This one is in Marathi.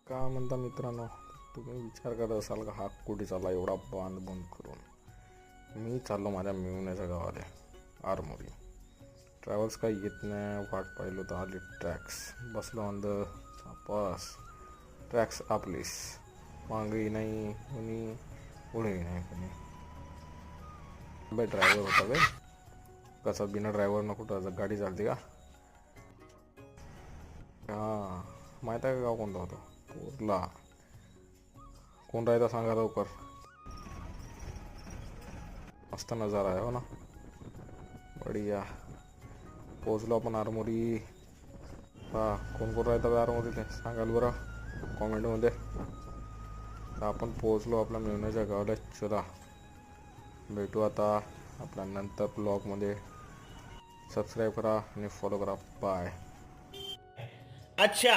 का म्हणता मित्रांनो, तुम्ही विचार करत असाल का हा कुठे चालला एवढा बांध बंद करून. मी चाललो माझ्या मिळवण्याच्या गावाला आरमोरी. ट्रॅव्हल्स काही येत नाही, वाट पाहिलो तर आले ट्रॅक्स. बसलो अंदर पास, ट्रॅक्स आपलीस, मागही नाही कोणी, पुढेही नाही कोणी. बाई ड्रायव्हर होता बे, कसा बिना ड्रायव्हरनं कुठं गाडी चालते का? हां, माहीत आहे का गाव कोणता होतो? पोरला. कोण राहायचा सांगा लवकर. मस्त नजारा आहे हो ना, बढिया. पोचलो आपण आरमोरी. हा, कोण कोण राहता आरमोरी ते सांगाल बरं कॉमेंटमध्ये. तर आपण पोचलो आपल्या मेवण्याच्या गावाला. चला भेटू आता आपल्या नंतर ब्लॉगमध्ये. सबस्क्राईब करा आणि फॉलो करा. बाय. अच्छा